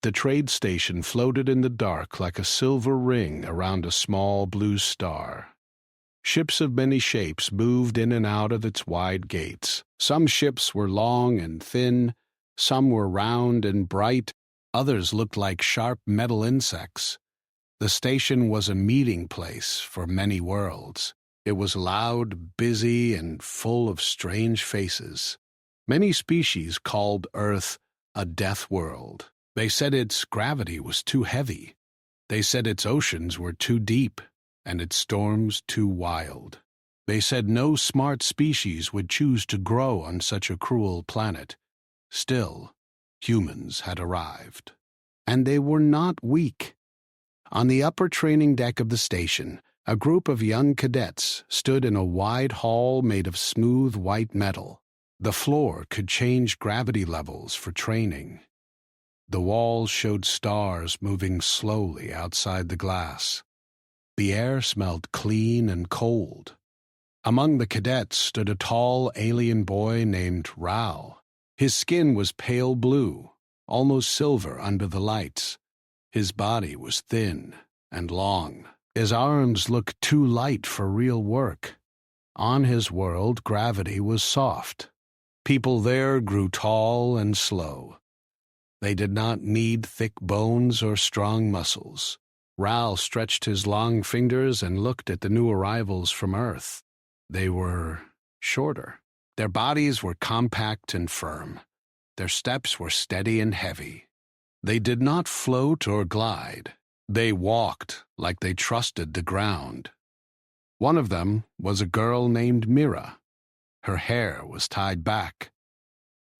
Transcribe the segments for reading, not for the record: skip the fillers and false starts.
The trade station floated in the dark like a silver ring around a small blue star. Ships of many shapes moved in and out of its wide gates. Some ships were long and thin, some were round and bright, others looked like sharp metal insects. The station was a meeting place for many worlds. It was loud, busy, and full of strange faces. Many species called Earth a death world. They said its gravity was too heavy. They said its oceans were too deep, and its storms too wild. They said no smart species would choose to grow on such a cruel planet. Still, humans had arrived. And they were not weak. On the upper training deck of the station, a group of young cadets stood in a wide hall made of smooth white metal. The floor could change gravity levels for training. The walls showed stars moving slowly outside the glass. The air smelled clean and cold. Among the cadets stood a tall alien boy named Ral. His skin was pale blue, almost silver under the lights. His body was thin and long. His arms looked too light for real work. On his world, gravity was soft. People there grew tall and slow. They did not need thick bones or strong muscles. Ral stretched his long fingers and looked at the new arrivals from Earth. They were shorter. Their bodies were compact and firm. Their steps were steady and heavy. They did not float or glide. They walked like they trusted the ground. One of them was a girl named Mira. Her hair was tied back.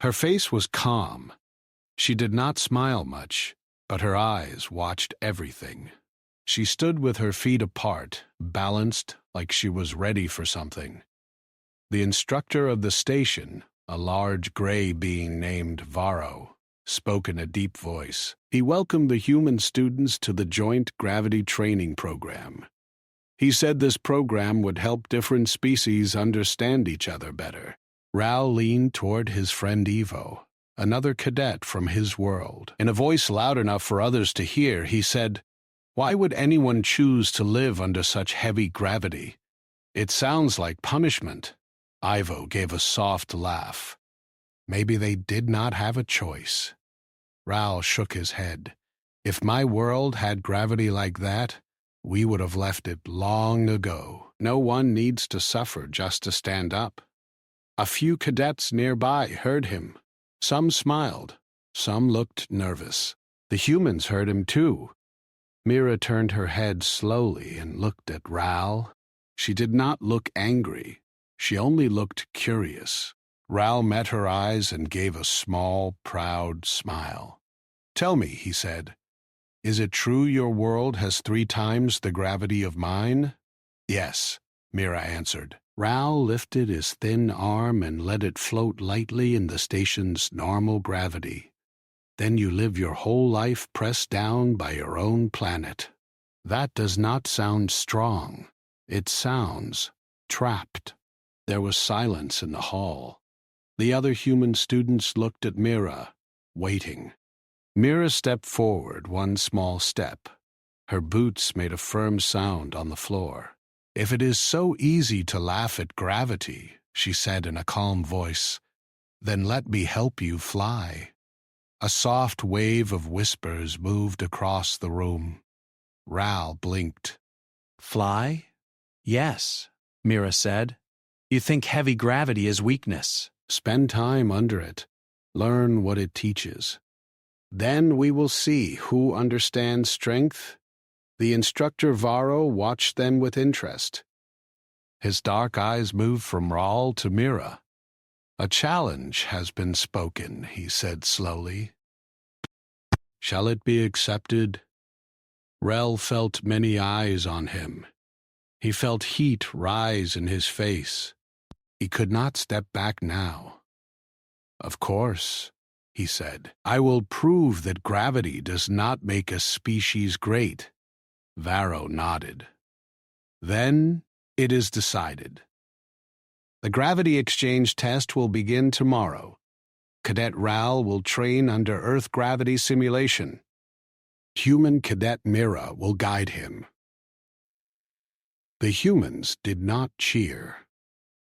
Her face was calm. She did not smile much, but her eyes watched everything. She stood with her feet apart, balanced like she was ready for something. The instructor of the station, a large gray being named Varro, spoke in a deep voice. He welcomed the human students to the Joint Gravity Training Program. He said this program would help different species understand each other better. Ral leaned toward his friend Ivo, another cadet from his world. In a voice loud enough for others to hear, he said, "Why would anyone choose to live under such heavy gravity? It sounds like punishment." Ivo gave a soft laugh. Maybe they did not have a choice. Ral shook his head. If my world had gravity like that, we would have left it long ago. No one needs to suffer just to stand up. A few cadets nearby heard him. Some smiled. Some looked nervous. The humans heard him too. Mira turned her head slowly and looked at Ral. She did not look angry. She only looked curious. Ral met her eyes and gave a small, proud smile. "Tell me," he said, "is it true your world has 3 times the gravity of mine?" "Yes," Mira answered. Ral lifted his thin arm and let it float lightly in the station's normal gravity. Then you live your whole life pressed down by your own planet. That does not sound strong. It sounds trapped. There was silence in the hall. The other human students looked at Mira, waiting. Mira stepped forward 1 small step. Her boots made a firm sound on the floor. "If it is so easy to laugh at gravity," she said in a calm voice, "then let me help you fly." A soft wave of whispers moved across the room. Ral blinked. "Fly? Yes," Mira said. "You think heavy gravity is weakness. Spend time under it. Learn what it teaches. Then we will see who understands strength." The instructor Varro watched them with interest. His dark eyes moved from Ral to Mira. "A challenge has been spoken," he said slowly. "Shall it be accepted?" Rel felt many eyes on him. He felt heat rise in his face. He could not step back now. "Of course," he said. "I will prove that gravity does not make a species great." Varro nodded. "Then it is decided. The gravity exchange test will begin tomorrow. Cadet Ral will train under Earth gravity simulation. Human Cadet Mira will guide him. The humans did not cheer.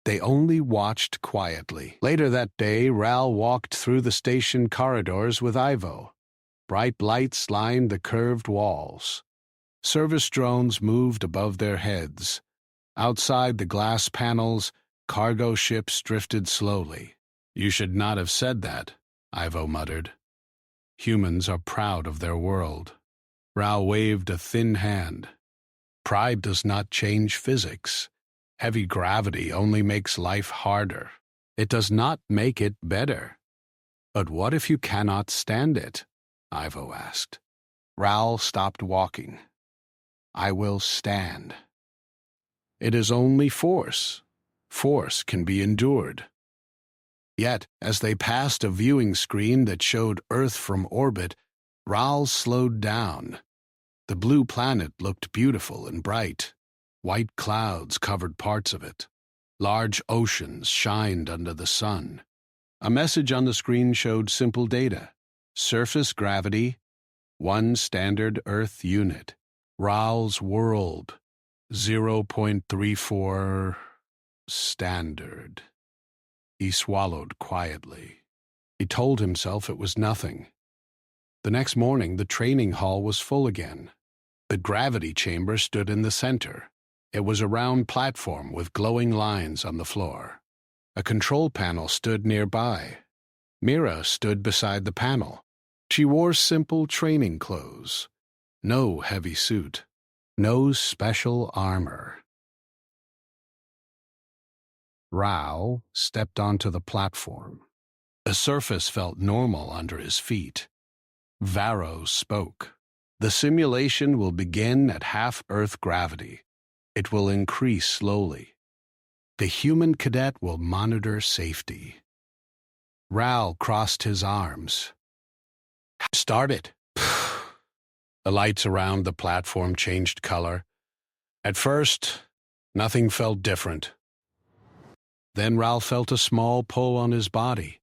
They only watched quietly. Later that day, Ral walked through the station corridors with Ivo. Bright lights lined the curved walls. Service drones moved above their heads. Outside the glass panels, cargo ships drifted slowly. "You should not have said that," Ivo muttered. "Humans are proud of their world." Ral waved a thin hand. "Pride does not change physics. Heavy gravity only makes life harder. It does not make it better." "But what if you cannot stand it?" Ivo asked. Ral stopped walking. "I will stand." "It is only force. Force can be endured." Yet, as they passed a viewing screen that showed Earth from orbit, Ral slowed down. The blue planet looked beautiful and bright. White clouds covered parts of it. Large oceans shined under the sun. A message on the screen showed simple data. Surface gravity, 1 standard Earth unit. Ral's world, 0.34 standard. He swallowed quietly. He told himself it was nothing. The next morning, the training hall was full again. The gravity chamber stood in the center. It was a round platform with glowing lines on the floor. A control panel stood nearby. Mira stood beside the panel. She wore simple training clothes. No heavy suit. No special armor. Ral stepped onto the platform. The surface felt normal under his feet. Varro spoke. "The simulation will begin at half Earth gravity. It will increase slowly. The human cadet will monitor safety." Ral crossed his arms. "Start it." The lights around the platform changed color. At first, nothing felt different. Then Ral felt a small pull on his body.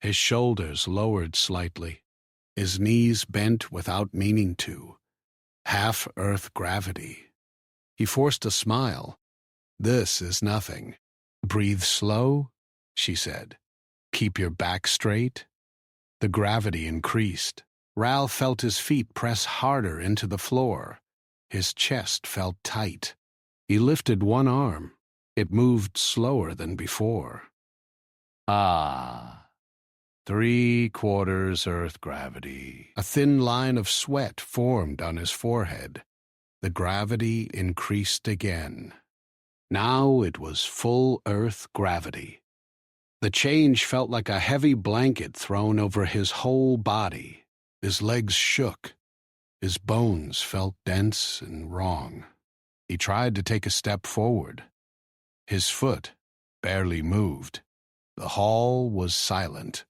His shoulders lowered slightly. His knees bent without meaning to. Half Earth gravity. He forced a smile. "This is nothing." "Breathe slow," she said. "Keep your back straight." The gravity increased. Ral felt his feet press harder into the floor. His chest felt tight. He lifted one arm. It moved slower than before. "Ah, 3/4 Earth gravity." A thin line of sweat formed on his forehead. The gravity increased again. Now it was full Earth gravity. The change felt like a heavy blanket thrown over his whole body. His legs shook. His bones felt dense and wrong. He tried to take a step forward. His foot barely moved. The hall was silent.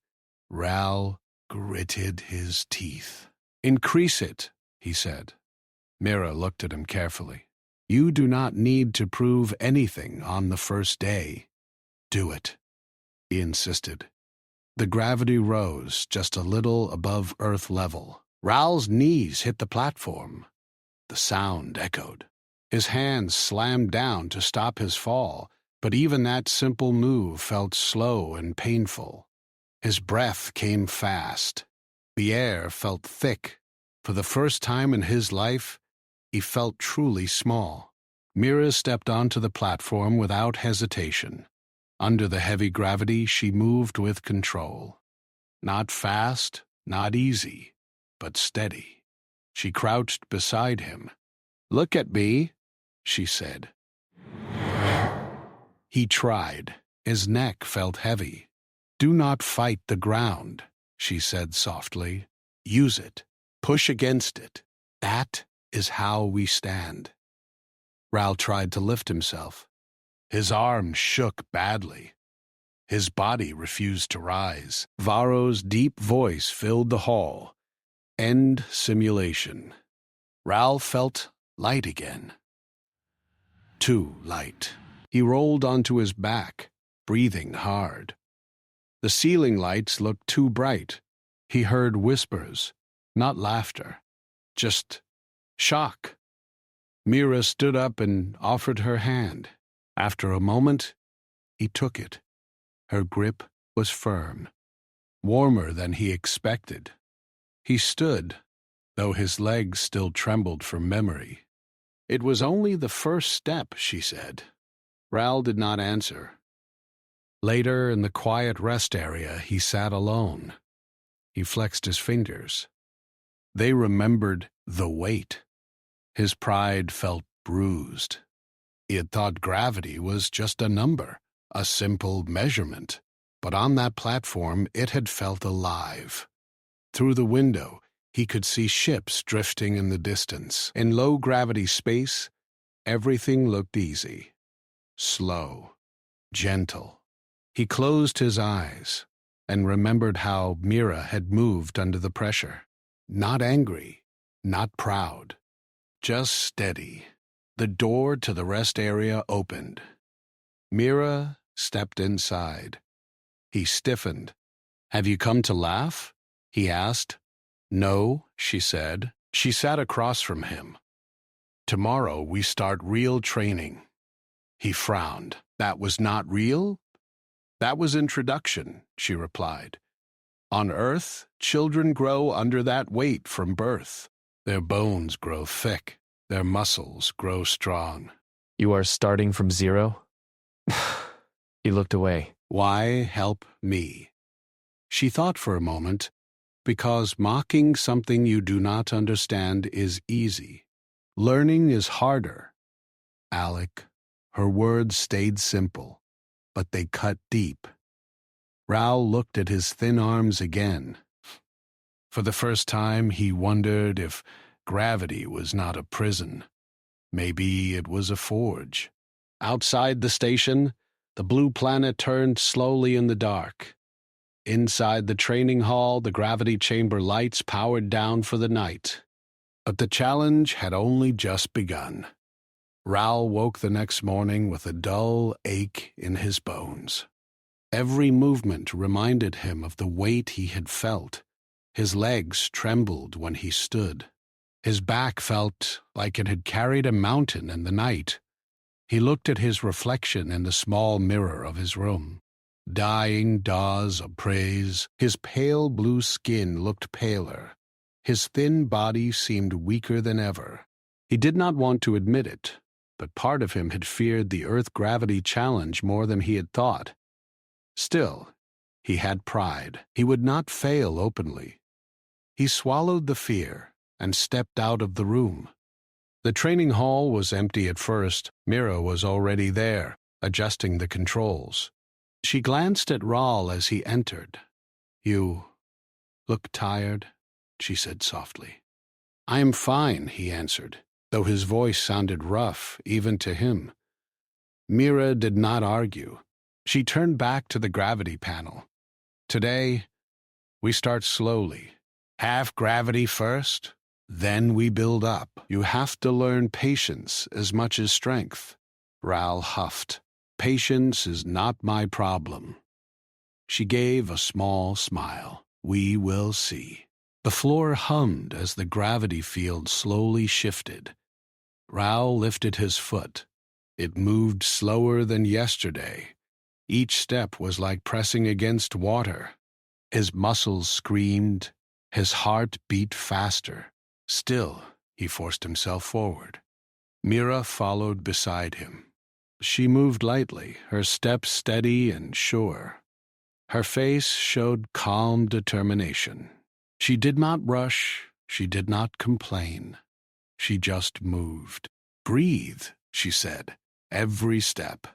Ral gritted his teeth. "Increase it," he said. Mira looked at him carefully. "You do not need to prove anything on the first day. Do it," he insisted. The gravity rose just a little above Earth level. Ral's knees hit the platform. The sound echoed. His hands slammed down to stop his fall, but even that simple move felt slow and painful. His breath came fast. The air felt thick. For the first time in his life, he felt truly small. Mira stepped onto the platform without hesitation. Under the heavy gravity, she moved with control. Not fast, not easy, but steady. She crouched beside him. "Look at me," she said. He tried. His neck felt heavy. "Do not fight the ground," she said softly. "Use it. Push against it. That is how we stand." Ral tried to lift himself. His arms shook badly. His body refused to rise. Varro's deep voice filled the hall. End simulation. Ral felt light again. Too light. He rolled onto his back, breathing hard. The ceiling lights looked too bright. He heard whispers, not laughter. Just shock. Mira stood up and offered her hand. After a moment, he took it. Her grip was firm, warmer than he expected. He stood, though his legs still trembled from memory. It was only the first step, she said. Ral did not answer. Later, in the quiet rest area, he sat alone. He flexed his fingers. They remembered the weight. His pride felt bruised. He had thought gravity was just a number, a simple measurement. But on that platform, it had felt alive. Through the window, he could see ships drifting in the distance. In low-gravity space, everything looked easy, slow, gentle. He closed his eyes and remembered how Mira had moved under the pressure. Not angry, not proud, just steady. The door to the rest area opened. Mira stepped inside. He stiffened. "Have you come to laugh?" he asked. "No," she said. She sat across from him. "Tomorrow we start real training." He frowned. "That was not real?" "That was introduction," she replied. "On Earth, children grow under that weight from birth. Their bones grow thick. Their muscles grow strong." "You are starting from zero?" He looked away. "Why help me?" She thought for a moment. Because mocking something you do not understand is easy. Learning is harder. Alec, her words stayed simple, but they cut deep. Ral looked at his thin arms again. For the first time, he wondered if gravity was not a prison. Maybe it was a forge. Outside the station, the blue planet turned slowly in the dark. Inside the training hall, the gravity chamber lights powered down for the night. But the challenge had only just begun. Ral woke the next morning with a dull ache in his bones. Every movement reminded him of the weight he had felt. His legs trembled when he stood. His back felt like it had carried a mountain in the night. He looked at his reflection in the small mirror of his room. Dying daws of praise, his pale blue skin looked paler. His thin body seemed weaker than ever. He did not want to admit it, but part of him had feared the Earth gravity challenge more than he had thought. Still, he had pride. He would not fail openly. He swallowed the fear and stepped out of the room. The training hall was empty at first. Mira was already there, adjusting the controls. She glanced at Ral as he entered. "You look tired," she said softly. "I am fine," he answered, though his voice sounded rough even to him. Mira did not argue. She turned back to the gravity panel. "Today, we start slowly. Half gravity first, then we build up. You have to learn patience as much as strength." Ral huffed. "Patience is not my problem." She gave a small smile. "We will see." The floor hummed as the gravity field slowly shifted. Ral lifted his foot. It moved slower than yesterday. Each step was like pressing against water. His muscles screamed. His heart beat faster. Still, he forced himself forward. Mira followed beside him. She moved lightly, her steps steady and sure. Her face showed calm determination. She did not rush, she did not complain. She just moved. "Breathe," she said. "Every step,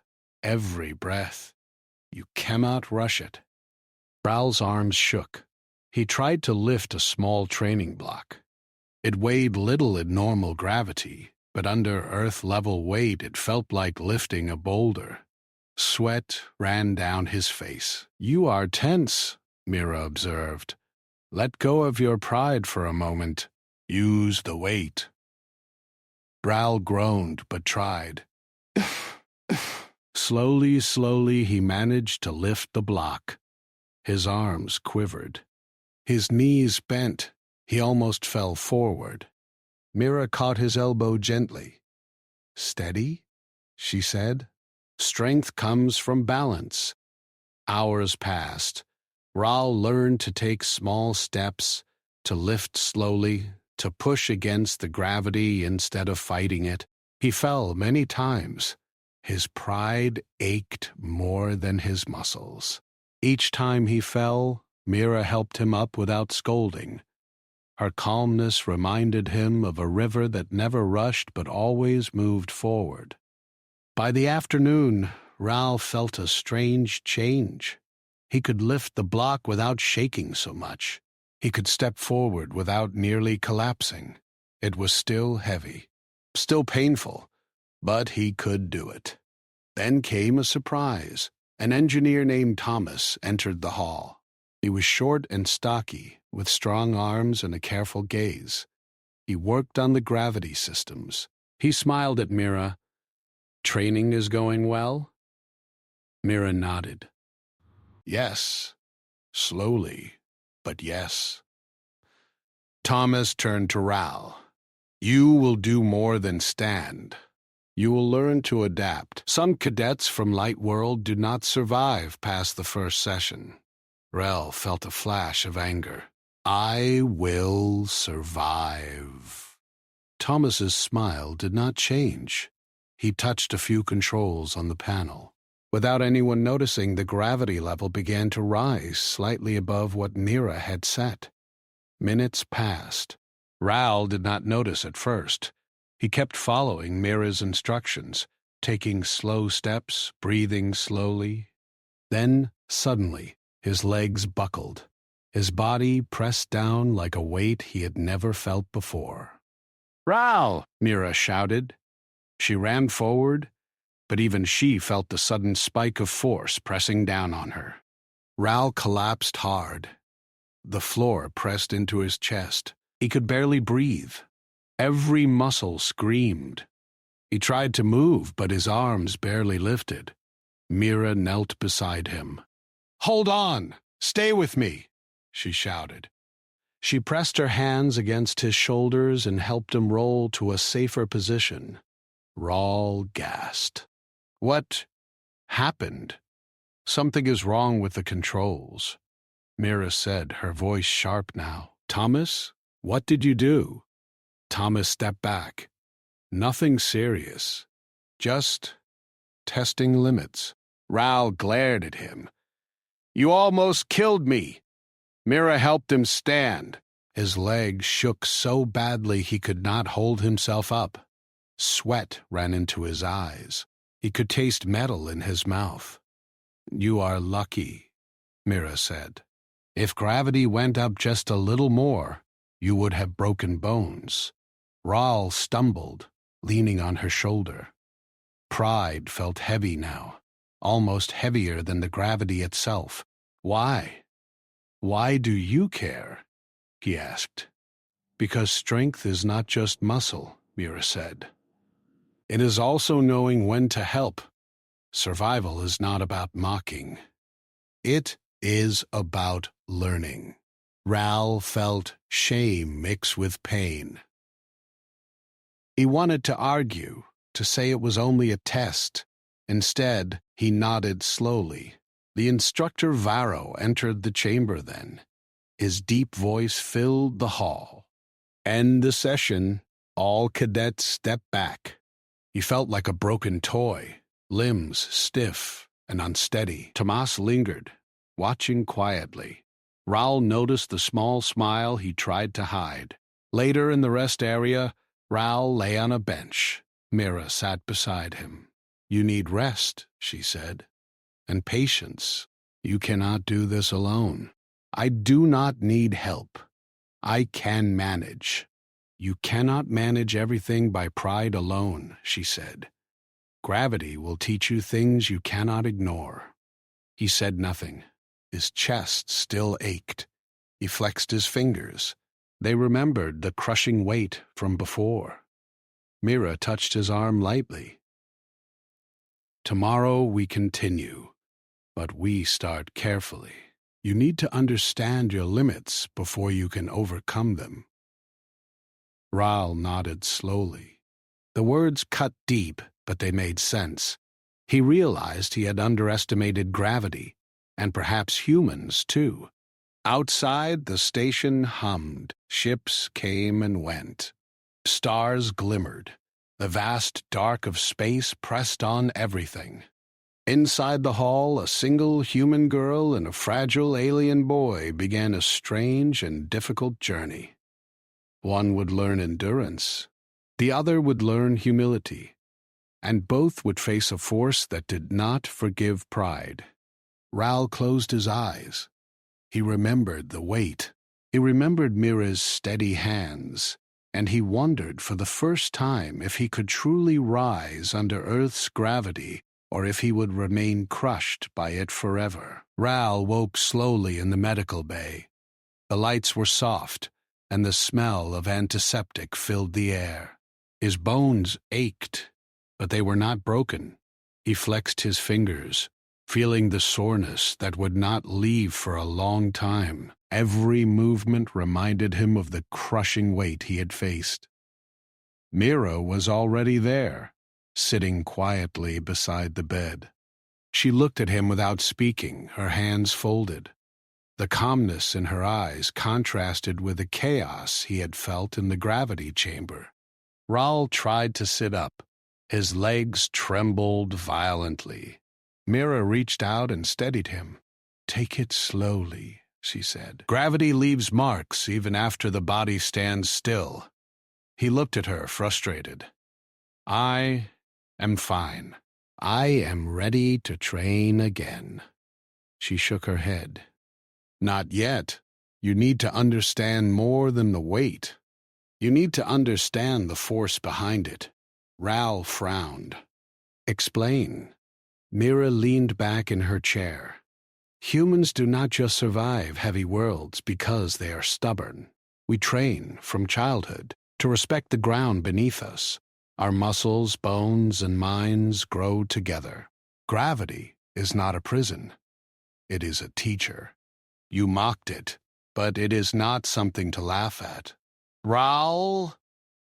every breath. You cannot rush it." Ral's arms shook. He tried to lift a small training block. It weighed little in normal gravity, but under Earth-level weight it felt like lifting a boulder. Sweat ran down his face. "You are tense," Mira observed. "Let go of your pride for a moment. Use the weight." Ral groaned but tried. Slowly, he managed to lift the block. His arms quivered. His knees bent. He almost fell forward. Mira caught his elbow gently. "Steady," she said. "Strength comes from balance." Hours passed. Raoul learned to take small steps, to lift slowly, to push against the gravity instead of fighting it. He fell many times. His pride ached more than his muscles. Each time he fell, Mira helped him up without scolding. Her calmness reminded him of a river that never rushed but always moved forward. By the afternoon, Raoul felt a strange change. He could lift the block without shaking so much. He could step forward without nearly collapsing. It was still heavy, still painful, but he could do it. Then came a surprise. An engineer named Thomas entered the hall. He was short and stocky, with strong arms and a careful gaze. He worked on the gravity systems. He smiled at Mira. "Training is going well?" Mira nodded. "Yes. Slowly, but yes." Thomas turned to Raoul. "You will do more than stand. You will learn to adapt. Some cadets from Light World do not survive past the first session." Raoul felt a flash of anger. "I will survive." Thomas's smile did not change. He touched a few controls on the panel. Without anyone noticing, the gravity level began to rise slightly above what Mira had set. Minutes passed. Raoul did not notice at first. He kept following Mira's instructions, taking slow steps, breathing slowly. Then, suddenly, his legs buckled. His body pressed down like a weight he had never felt before. "Raoul!" Mira shouted. She ran forward, but even she felt the sudden spike of force pressing down on her. Raoul collapsed hard. The floor pressed into his chest. He could barely breathe. Every muscle screamed. He tried to move, but his arms barely lifted. Mira knelt beside him. "Hold on! Stay with me!" she shouted. She pressed her hands against his shoulders and helped him roll to a safer position. Raoul gasped. "What happened?" "Something is wrong with the controls," Mira said, her voice sharp now. "Thomas, what did you do?" Thomas stepped back. "Nothing serious. Just testing limits." Raoul glared at him. "You almost killed me." Mira helped him stand. His legs shook so badly he could not hold himself up. Sweat ran into his eyes. He could taste metal in his mouth. "You are lucky," Mira said. "If gravity went up just a little more, you would have broken bones." Raoul stumbled, leaning on her shoulder. Pride felt heavy now, almost heavier than the gravity itself. "Why? Why do you care?" he asked. "Because strength is not just muscle," Mira said. "It is also knowing when to help. Survival is not about mocking. It is about learning." Raoul felt shame mix with pain. He wanted to argue, to say it was only a test. Instead, he nodded slowly. The instructor Varro entered the chamber then. His deep voice filled the hall. "End the session. All cadets step back." He felt like a broken toy, limbs stiff and unsteady. Tomas lingered, watching quietly. Raoul noticed the small smile he tried to hide. Later in the rest area, Raoul lay on a bench. Mira sat beside him. "You need rest," she said, "and patience. You cannot do this alone." "I do not need help. I can manage." "You cannot manage everything by pride alone," she said. "Gravity will teach you things you cannot ignore." He said nothing. His chest still ached. He flexed his fingers. They remembered the crushing weight from before. Mira touched his arm lightly. "Tomorrow we continue, but we start carefully. You need to understand your limits before you can overcome them." Ral nodded slowly. The words cut deep, but they made sense. He realized he had underestimated gravity, and perhaps humans, too. Outside, the station hummed. Ships came and went. Stars glimmered. The vast dark of space pressed on everything. Inside the hall, a single human girl and a fragile alien boy began a strange and difficult journey. One would learn endurance. The other would learn humility. And both would face a force that did not forgive pride. Ral closed his eyes. He remembered the weight. He remembered Mira's steady hands, and he wondered for the first time if he could truly rise under Earth's gravity or if he would remain crushed by it forever. Ral woke slowly in the medical bay. The lights were soft, and the smell of antiseptic filled the air. His bones ached, but they were not broken. He flexed his fingers, feeling the soreness that would not leave for a long time. Every movement reminded him of the crushing weight he had faced. Mira was already there, sitting quietly beside the bed. She looked at him without speaking, her hands folded. The calmness in her eyes contrasted with the chaos he had felt in the gravity chamber. Ral tried to sit up. His legs trembled violently. Mira reached out and steadied him. "Take it slowly," she said. "Gravity leaves marks even after the body stands still." He looked at her, frustrated. "I am fine. I am ready to train again." She shook her head. "Not yet. You need to understand more than the weight. You need to understand the force behind it." Ral frowned. "Explain." Mira leaned back in her chair. "Humans do not just survive heavy worlds because they are stubborn. We train, from childhood, to respect the ground beneath us. Our muscles, bones, and minds grow together. Gravity is not a prison. It is a teacher. You mocked it, but it is not something to laugh at." Ral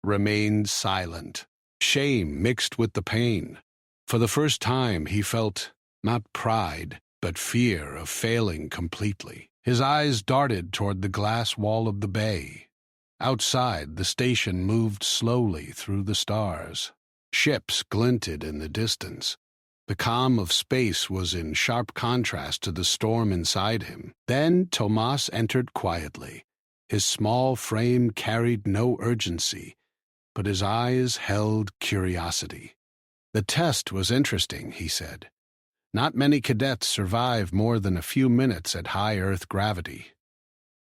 remained silent. Shame mixed with the pain. For the first time, he felt not pride, but fear of failing completely. His eyes darted toward the glass wall of the bay. Outside, the station moved slowly through the stars. Ships glinted in the distance. The calm of space was in sharp contrast to the storm inside him. Then Tomas entered quietly. His small frame carried no urgency, but his eyes held curiosity. "The test was interesting," he said. "Not many cadets survive more than a few minutes at high Earth gravity."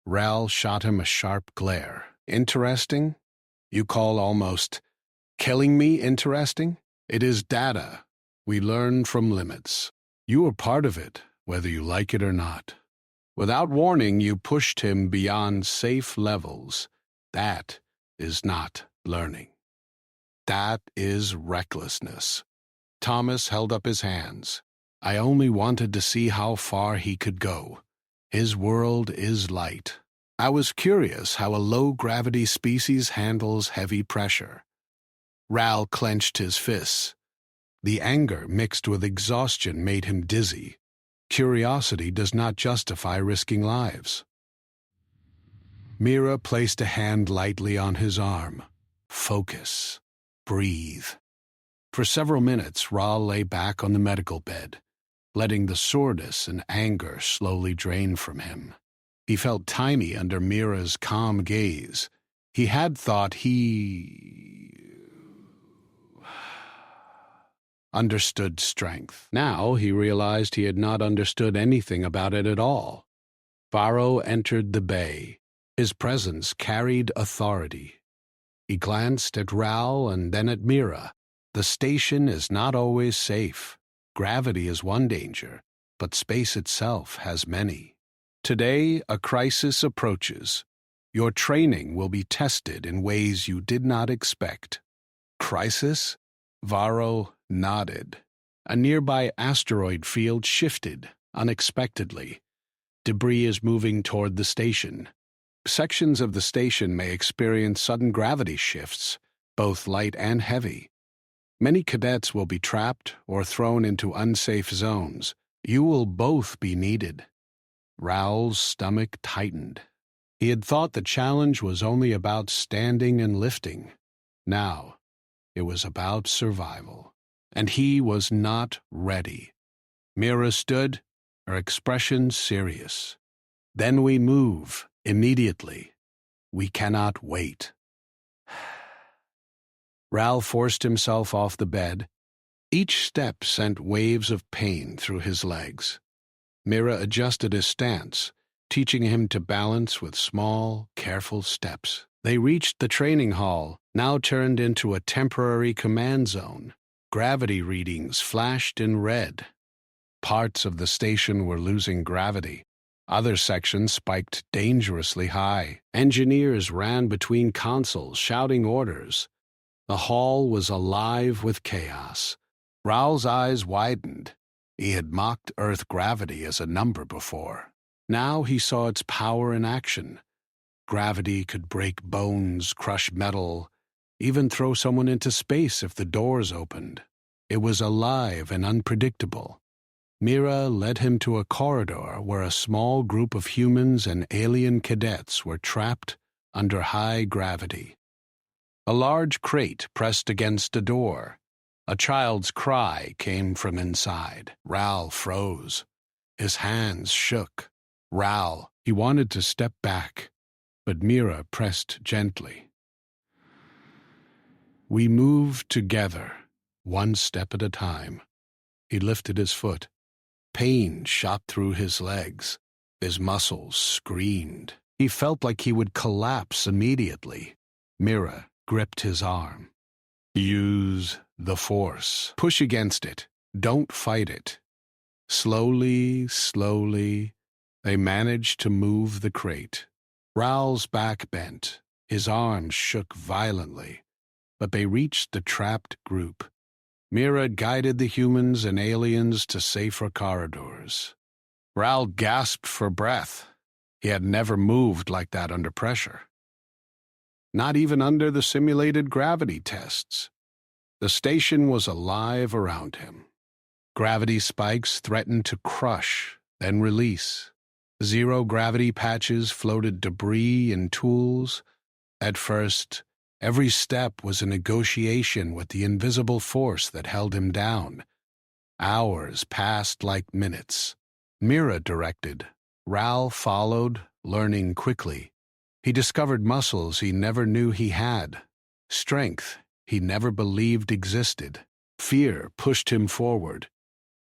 Ral shot him a sharp glare. "Interesting? You call almost killing me interesting? It is data. We learn from limits. You are part of it, whether you like it or not. Without warning, you pushed him beyond safe levels. That is not learning. That is recklessness." Thomas held up his hands. "I only wanted to see how far he could go. His world is light. I was curious how a low-gravity species handles heavy pressure." Ral clenched his fists. The anger mixed with exhaustion made him dizzy. Curiosity does not justify risking lives. Mira placed a hand lightly on his arm. "Focus. Breathe." For several minutes, Ral lay back on the medical bed, letting the soreness and anger slowly drain from him. He felt tiny under Mira's calm gaze. He had thought he understood strength. Now he realized he had not understood anything about it at all. Varro entered the bay. His presence carried authority. He glanced at Ral and then at Mira. The station is not always safe. Gravity is one danger, but space itself has many. Today, a crisis approaches. Your training will be tested in ways you did not expect. Crisis? Varro nodded. A nearby asteroid field shifted unexpectedly. Debris is moving toward the station. Sections of the station may experience sudden gravity shifts, both light and heavy. Many cadets will be trapped or thrown into unsafe zones. You will both be needed. Raoul's stomach tightened. He had thought the challenge was only about standing and lifting. Now, it was about survival. And he was not ready. Mira stood, her expression serious. Then we move, immediately. We cannot wait. Raoul forced himself off the bed. Each step sent waves of pain through his legs. Mira adjusted his stance, teaching him to balance with small, careful steps. They reached the training hall, now turned into a temporary command zone. Gravity readings flashed in red. Parts of the station were losing gravity. Other sections spiked dangerously high. Engineers ran between consoles, shouting orders. The hall was alive with chaos. Raoul's eyes widened. He had mocked Earth gravity as a number before. Now he saw its power in action. Gravity could break bones, crush metal, even throw someone into space if the doors opened. It was alive and unpredictable. Mira led him to a corridor where a small group of humans and alien cadets were trapped under high gravity. A large crate pressed against a door. A child's cry came from inside. Raoul froze. His hands shook. Raoul, he wanted to step back, but Mira pressed gently. We moved together, one step at a time. He lifted his foot. Pain shot through his legs. His muscles screamed. He felt like he would collapse immediately. Mira gripped his arm. Use the force. Push against it. Don't fight it. Slowly, slowly, they managed to move the crate. Raoul's back bent. His arms shook violently. But they reached the trapped group. Mira guided the humans and aliens to safer corridors. Raoul gasped for breath. He had never moved like that under pressure. Not even under the simulated gravity tests. The station was alive around him. Gravity spikes threatened to crush, then release. Zero-gravity patches floated debris and tools. At first, every step was a negotiation with the invisible force that held him down. Hours passed like minutes. Mira directed. Raoul followed, learning quickly. He discovered muscles he never knew he had, strength he never believed existed. Fear pushed him forward.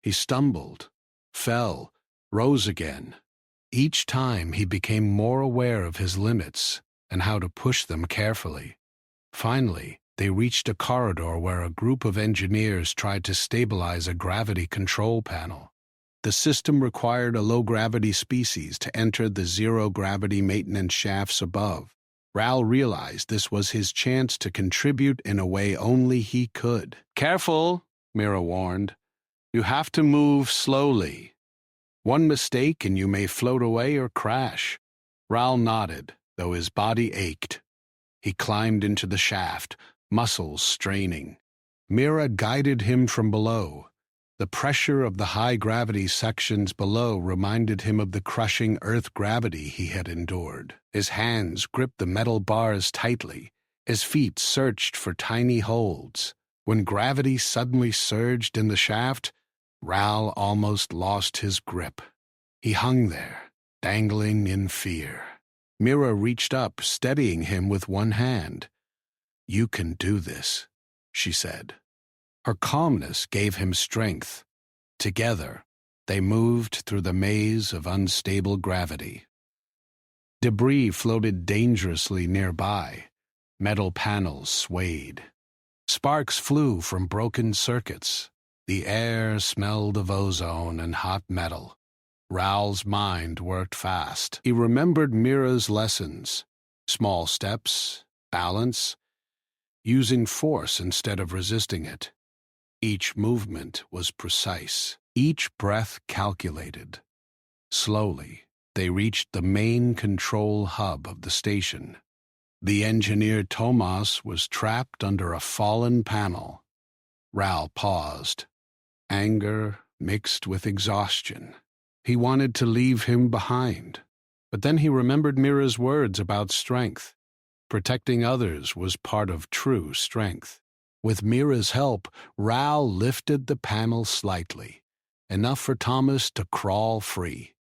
He stumbled, fell, rose again. Each time he became more aware of his limits and how to push them carefully. Finally, they reached a corridor where a group of engineers tried to stabilize a gravity control panel. The system required a low-gravity species to enter the zero-gravity maintenance shafts above. Raoul realized this was his chance to contribute in a way only he could. Careful, Mira warned. You have to move slowly. One mistake and you may float away or crash. Raoul nodded, though his body ached. He climbed into the shaft, muscles straining. Mira guided him from below. The pressure of the high-gravity sections below reminded him of the crushing Earth gravity he had endured. His hands gripped the metal bars tightly. His feet searched for tiny holds. When gravity suddenly surged in the shaft, Raoul almost lost his grip. He hung there, dangling in fear. Mira reached up, steadying him with one hand. "You can do this," she said. Her calmness gave him strength. Together, they moved through the maze of unstable gravity. Debris floated dangerously nearby. Metal panels swayed. Sparks flew from broken circuits. The air smelled of ozone and hot metal. Raoul's mind worked fast. He remembered Mira's lessons. Small steps, balance, using force instead of resisting it. Each movement was precise, each breath calculated. Slowly, They reached the main control hub of the station. The engineer Tomas was trapped under a fallen panel. Ral paused, anger mixed with exhaustion. He wanted to leave him behind, but then he remembered Mira's words about strength. Protecting others was part of true strength. With Mira's help, Ral lifted the panel slightly, enough for Thomas to crawl free.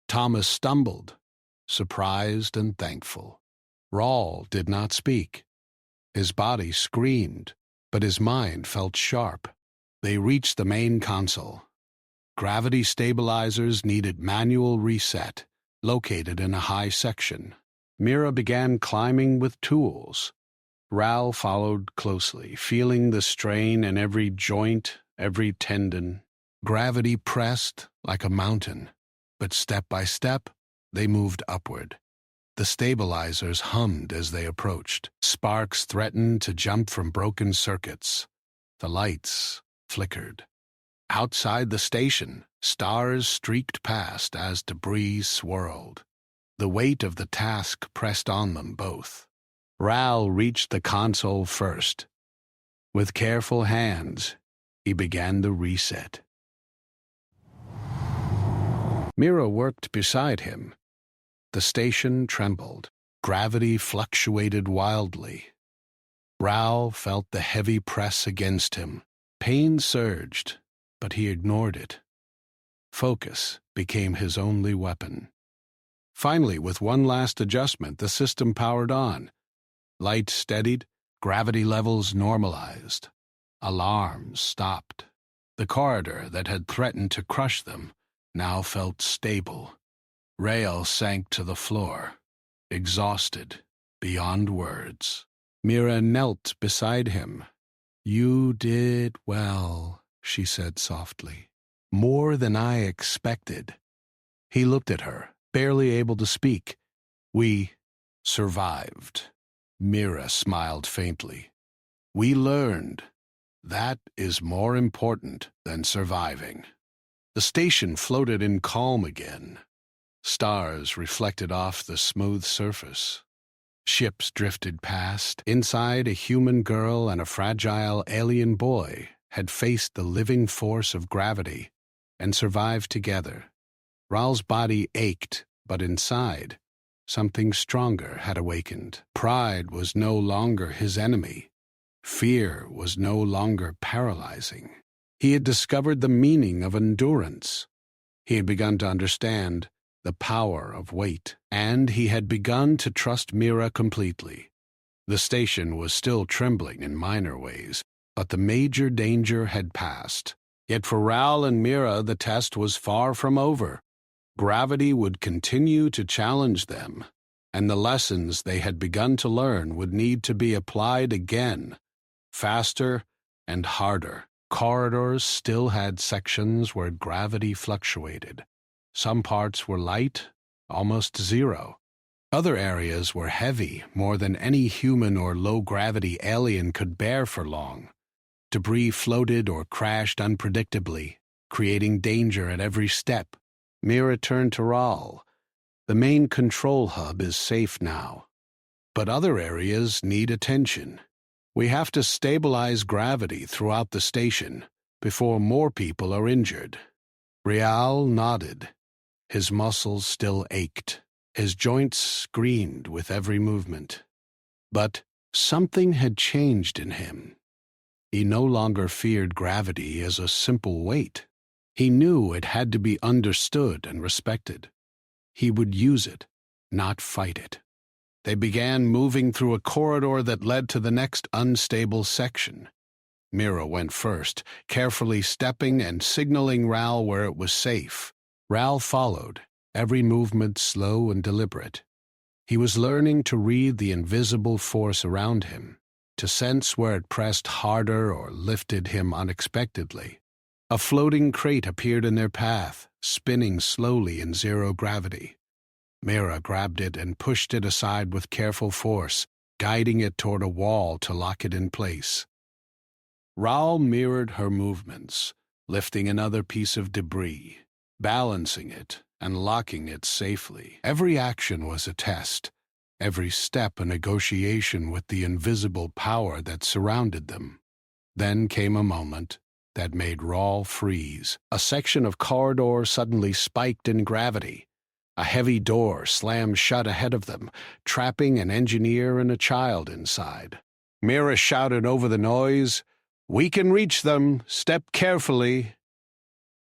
Thomas stumbled, surprised and thankful. Ral did not speak. His body screamed, but his mind felt sharp. They reached the main console. Gravity stabilizers needed manual reset, located in a high section. Mira began climbing with tools. Ral followed closely, feeling the strain in every joint, every tendon. Gravity pressed like a mountain, but step by step, they moved upward. The stabilizers hummed as they approached. Sparks threatened to jump from broken circuits. The lights flickered. Outside the station, stars streaked past as debris swirled. The weight of the task pressed on them both. Ral reached the console first. With careful hands, he began the reset. Mira worked beside him. The station trembled. Gravity fluctuated wildly. Ral felt the heavy press against him. Pain surged, but he ignored it. Focus became his only weapon. Finally, with one last adjustment, the system powered on. Light steadied, gravity levels normalized. Alarms stopped. The corridor that had threatened to crush them now felt stable. Rael sank to the floor, exhausted, beyond words. Mira knelt beside him. "You did well," she said softly. "More than I expected." He looked at her, barely able to speak. "We survived." Mira smiled faintly. "We learned. That is more important than surviving." The station floated in calm again. Stars reflected off the smooth surface. Ships drifted past. Inside, a human girl and a fragile alien boy had faced the living force of gravity and survived together. Ral's body ached, but inside, something stronger had awakened. Pride was no longer his enemy. Fear was no longer paralyzing. He had discovered the meaning of endurance. He had begun to understand the power of weight, and he had begun to trust Mira completely. The station was still trembling in minor ways, but the major danger had passed. Yet for Ral and Mira, the test was far from over. Gravity would continue to challenge them, and the lessons they had begun to learn would need to be applied again, faster and harder. Corridors still had sections where gravity fluctuated. Some parts were light, almost zero. Other areas were heavy, more than any human or low-gravity alien could bear for long. Debris floated or crashed unpredictably, creating danger at every step. Mira turned to Ral. "The main control hub is safe now, but other areas need attention. We have to stabilize gravity throughout the station before more people are injured." Rial nodded. His muscles still ached. His joints screamed with every movement. But something had changed in him. He no longer feared gravity as a simple weight. He knew it had to be understood and respected. He would use it, not fight it. They began moving through a corridor that led to the next unstable section. Mira went first, carefully stepping and signaling Ral where it was safe. Ral followed, every movement slow and deliberate. He was learning to read the invisible force around him, to sense where it pressed harder or lifted him unexpectedly. A floating crate appeared in their path, spinning slowly in zero gravity. Mira grabbed it and pushed it aside with careful force, guiding it toward a wall to lock it in place. Ral mirrored her movements, lifting another piece of debris, balancing it, and locking it safely. Every action was a test, every step a negotiation with the invisible power that surrounded them. Then came a moment that made Rawl freeze. A section of corridor suddenly spiked in gravity. A heavy door slammed shut ahead of them, trapping an engineer and a child inside. Mira shouted over the noise, "We can reach them. Step carefully."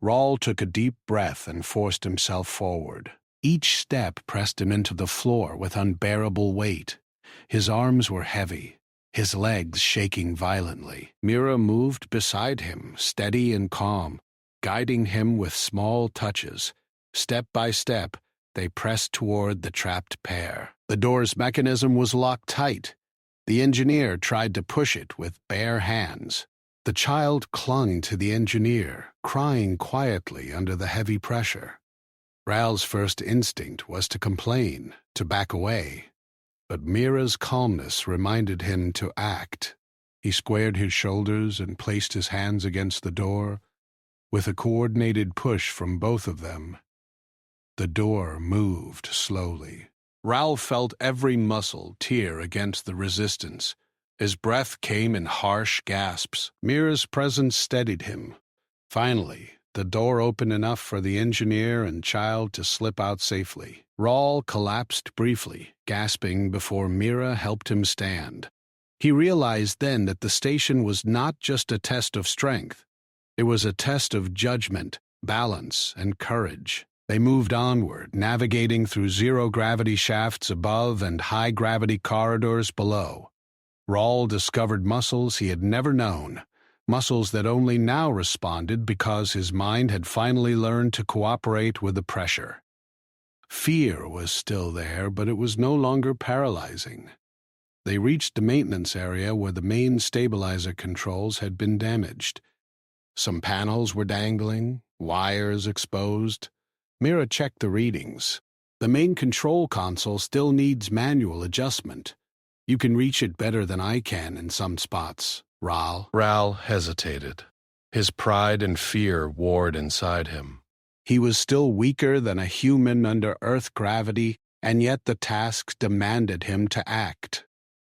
Rawl took a deep breath and forced himself forward. Each step pressed him into the floor with unbearable weight. His arms were heavy, his legs shaking violently. Mira moved beside him, steady and calm, guiding him with small touches. Step by step, they pressed toward the trapped pair. The door's mechanism was locked tight. The engineer tried to push it with bare hands. The child clung to the engineer, crying quietly under the heavy pressure. Rawl's first instinct was to complain, to back away. But Mira's calmness reminded him to act. He squared his shoulders and placed his hands against the door. With a coordinated push from both of them, the door moved slowly. Rawl felt every muscle tear against the resistance. His breath came in harsh gasps. Mira's presence steadied him. Finally, the door opened enough for the engineer and child to slip out safely. Rawl collapsed briefly, gasping before Mira helped him stand. He realized then that the station was not just a test of strength. It was a test of judgment, balance, and courage. They moved onward, navigating through zero-gravity shafts above and high-gravity corridors below. Rawl discovered muscles he had never known, muscles that only now responded because his mind had finally learned to cooperate with the pressure. Fear was still there, but it was no longer paralyzing. They reached the maintenance area where the main stabilizer controls had been damaged. Some panels were dangling, wires exposed. Mira checked the readings. The main control console still needs manual adjustment. You can reach it better than I can in some spots, Rawl. Rawl hesitated. His pride and fear warred inside him. He was still weaker than a human under Earth gravity, and yet the task demanded him to act.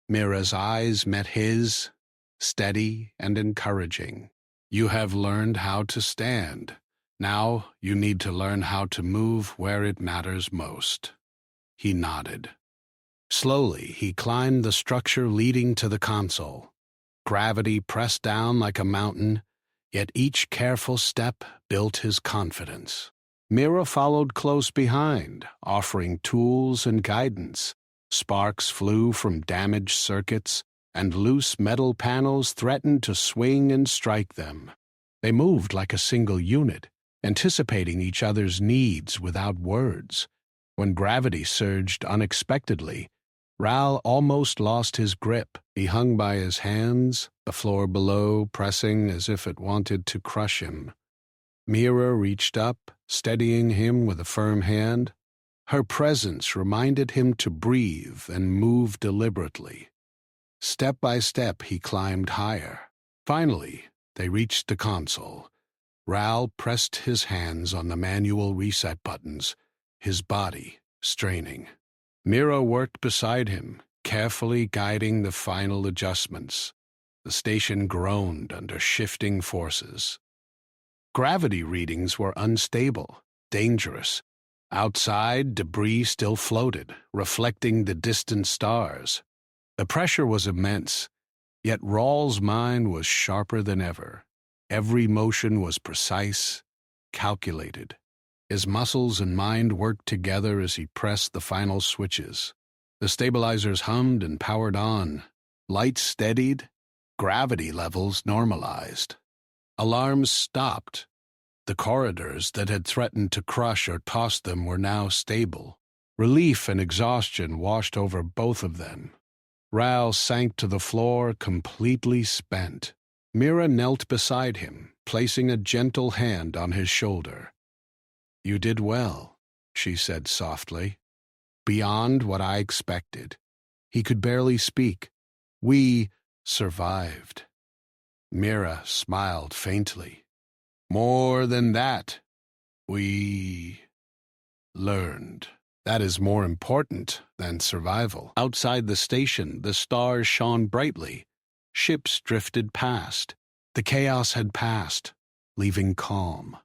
Mira's eyes met his, steady and encouraging. "You have learned how to stand. Now you need to learn how to move where it matters most." He nodded. Slowly, he climbed the structure leading to the console. Gravity pressed down like a mountain, yet each careful step built his confidence. Mira followed close behind, offering tools and guidance. Sparks flew from damaged circuits, and loose metal panels threatened to swing and strike them. They moved like a single unit, anticipating each other's needs without words. When gravity surged unexpectedly, Rawl almost lost his grip. He hung by his hands, the floor below pressing as if it wanted to crush him. Mira reached up, steadying him with a firm hand. Her presence reminded him to breathe and move deliberately. Step by step, he climbed higher. Finally, they reached the console. Rawl pressed his hands on the manual reset buttons, his body straining. Mira worked beside him, carefully guiding the final adjustments. The station groaned under shifting forces. Gravity readings were unstable, dangerous. Outside, debris still floated, reflecting the distant stars. The pressure was immense, yet Rawl's mind was sharper than ever. Every motion was precise, calculated. His muscles and mind worked together as he pressed the final switches. The stabilizers hummed and powered on. Lights steadied, gravity levels normalized. Alarms stopped. The corridors that had threatened to crush or toss them were now stable. Relief and exhaustion washed over both of them. Rawl sank to the floor, completely spent. Mira knelt beside him, placing a gentle hand on his shoulder. "You did well," she said softly. "Beyond what I expected." He could barely speak. "We survived." Mira smiled faintly. "More than that. We learned. That is more important than survival. Outside the station, the stars shone brightly. Ships drifted past. The chaos had passed, leaving calm.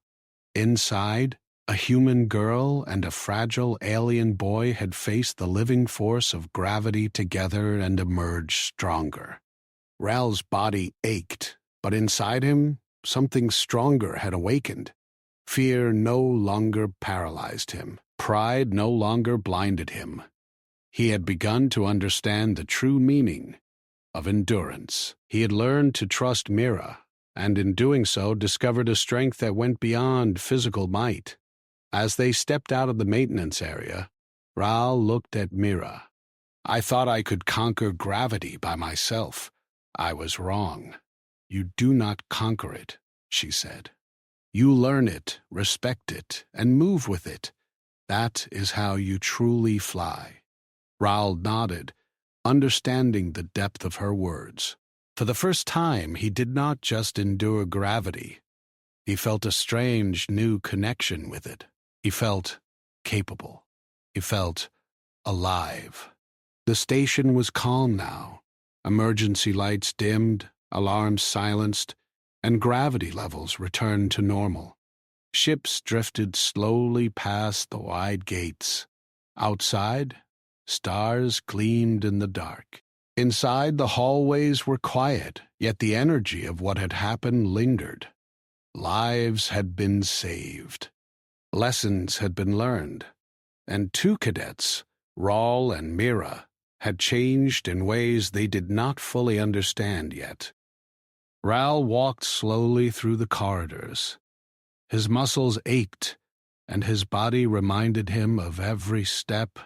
Inside, a human girl and a fragile alien boy had faced the living force of gravity together and emerged stronger. Ral's body ached, but inside him, something stronger had awakened. Fear no longer paralyzed him. Pride no longer blinded him. He had begun to understand the true meaning of endurance. He had learned to trust Mira, and in doing so discovered a strength that went beyond physical might. As they stepped out of the maintenance area, Ral looked at Mira. "I thought I could conquer gravity by myself. I was wrong. You do not conquer it," she said. "You learn it, respect it, and move with it. That is how you truly fly." Ral nodded, understanding the depth of her words. For the first time, he did not just endure gravity. He felt a strange new connection with it. He felt capable. He felt alive. The station was calm now. Emergency lights dimmed, alarms silenced, and gravity levels returned to normal. Ships drifted slowly past the wide gates. Outside, stars gleamed in the dark. Inside, the hallways were quiet, yet the energy of what had happened lingered. Lives had been saved. Lessons had been learned. And two cadets, Raul and Mira, had changed in ways they did not fully understand yet. Ral walked slowly through the corridors. His muscles ached, and his body reminded him of every step,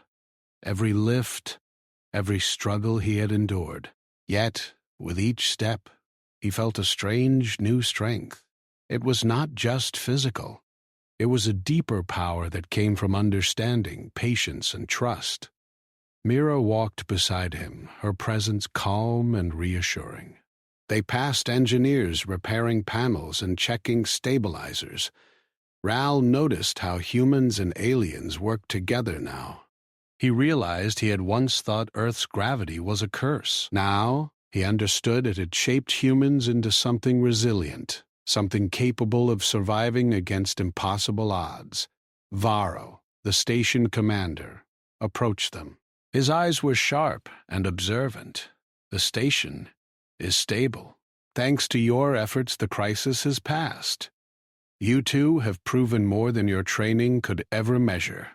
every lift, every struggle he had endured. Yet, with each step, he felt a strange new strength. It was not just physical. It was a deeper power that came from understanding, patience, and trust. Mira walked beside him, her presence calm and reassuring. They passed engineers repairing panels and checking stabilizers. Ral noticed how humans and aliens worked together now. He realized he had once thought Earth's gravity was a curse. Now, he understood it had shaped humans into something resilient, something capable of surviving against impossible odds. Varro, the station commander, approached them. His eyes were sharp and observant. "The station is stable. Thanks to your efforts, the crisis has passed. You two have proven more than your training could ever measure."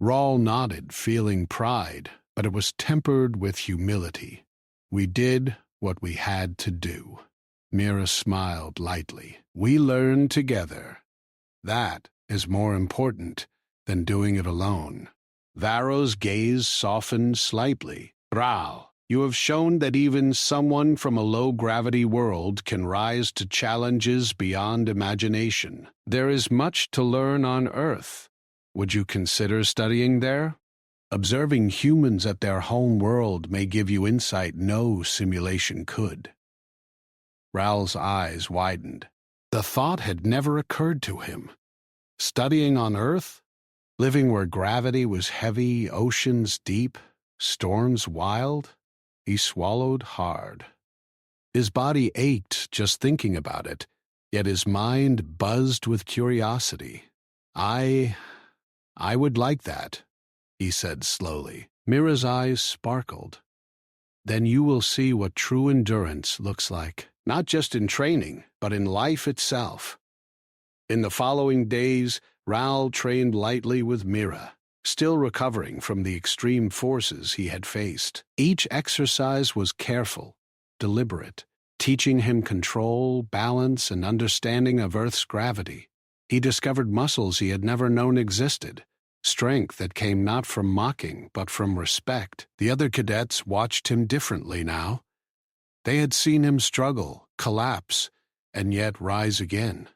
Raul nodded, feeling pride, but it was tempered with humility. "We did what we had to do." Mira smiled lightly. "We learned together. That is more important than doing it alone." Varro's gaze softened slightly. "Raul, you have shown that even someone from a low-gravity world can rise to challenges beyond imagination. There is much to learn on Earth. Would you consider studying there? Observing humans at their home world may give you insight no simulation could." Raul's eyes widened. The thought had never occurred to him. Studying on Earth? Living where gravity was heavy, oceans deep, storms wild? He swallowed hard. His body ached just thinking about it, yet his mind buzzed with curiosity. I would like that," he said slowly. Mira's eyes sparkled. "Then you will see what true endurance looks like, not just in training, but in life itself." In the following days, Ral trained lightly with Mira, still recovering from the extreme forces he had faced. Each exercise was careful, deliberate, teaching him control, balance, and understanding of Earth's gravity. He discovered muscles he had never known existed, strength that came not from mocking but from respect. The other cadets watched him differently now. They had seen him struggle, collapse, and yet rise again.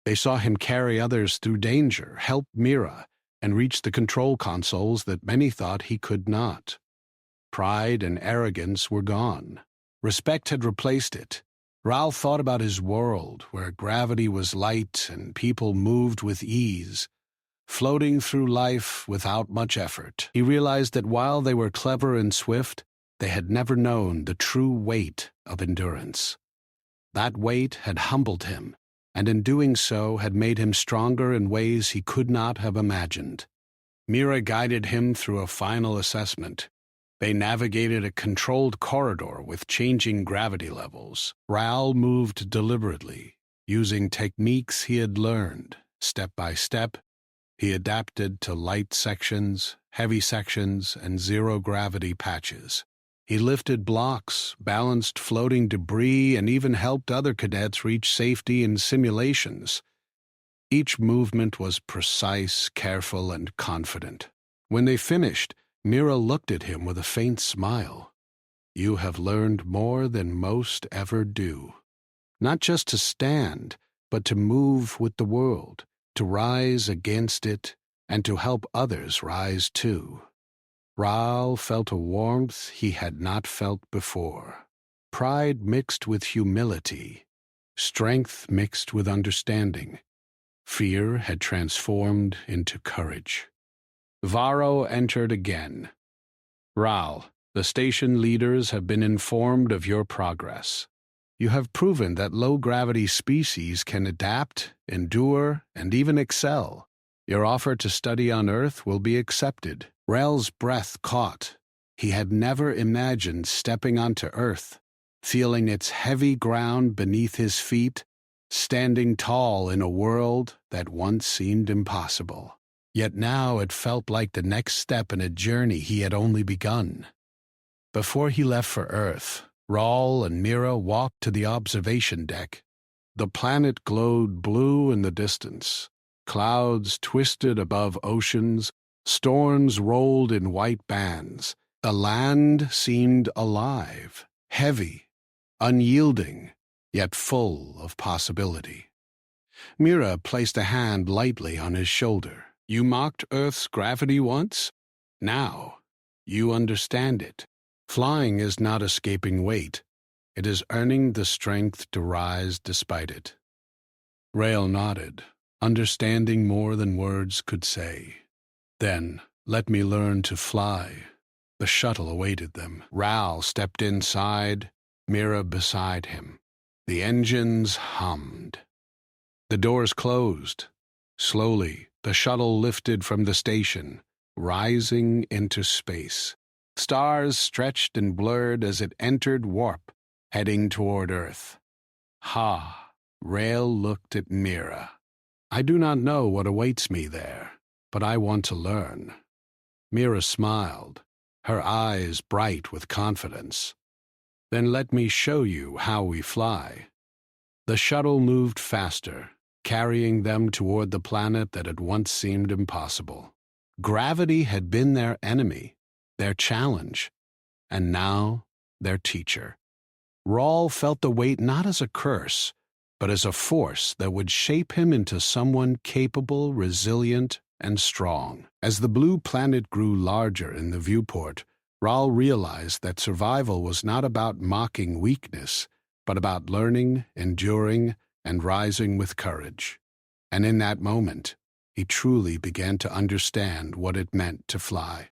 They saw him carry others through danger, help Mira, and reach the control consoles that many thought he could not. Pride and arrogance were gone. Respect had replaced it. Ral thought about his world, where gravity was light and people moved with ease. floating through life without much effort. He realized that while they were clever and swift, they had never known the true weight of endurance. That weight had humbled him, and in doing so had made him stronger in ways he could not have imagined. Mira guided him through a final assessment. They navigated a controlled corridor with changing gravity levels. Raoul moved deliberately, using techniques he had learned. Step by step, he adapted to light sections, heavy sections, and zero-gravity patches. He lifted blocks, balanced floating debris, and even helped other cadets reach safety in simulations. Each movement was precise, careful, and confident. When they finished, Mira looked at him with a faint smile. "You have learned more than most ever do. Not just to stand, but to move with the world, to rise against it, and to help others rise too." Raoul felt a warmth he had not felt before. Pride mixed with humility, strength mixed with understanding. Fear had transformed into courage. Varro entered again. "Raoul, the station leaders have been informed of your progress. You have proven that low-gravity species can adapt, endure, and even excel. Your offer to study on Earth will be accepted." Raoul's breath caught. He had never imagined stepping onto Earth, feeling its heavy ground beneath his feet, standing tall in a world that once seemed impossible. Yet now it felt like the next step in a journey he had only begun. Before he left for Earth, Raoul and Mira walked to the observation deck. The planet glowed blue in the distance. Clouds twisted above oceans. Storms rolled in white bands. The land seemed alive, heavy, unyielding, yet full of possibility. Mira placed a hand lightly on his shoulder. "You mocked Earth's gravity once? Now, you understand it. Flying is not escaping weight. It is earning the strength to rise despite it." Raoul nodded, understanding more than words could say. "Then, let me learn to fly." The shuttle awaited them. Raoul stepped inside, Mira beside him. The engines hummed. The doors closed. Slowly, the shuttle lifted from the station, rising into space. Stars stretched and blurred as it entered warp, heading toward Earth. "Ha!" Raoul looked at Mira. "I do not know what awaits me there, but I want to learn." Mira smiled, her eyes bright with confidence. "Then let me show you how we fly." The shuttle moved faster, carrying them toward the planet that had once seemed impossible. Gravity had been their enemy, their challenge, and now their teacher. Raoul felt the weight not as a curse, but as a force that would shape him into someone capable, resilient, and strong. As the blue planet grew larger in the viewport, Raoul realized that survival was not about mocking weakness, but about learning, enduring, and rising with courage. And in that moment, he truly began to understand what it meant to fly.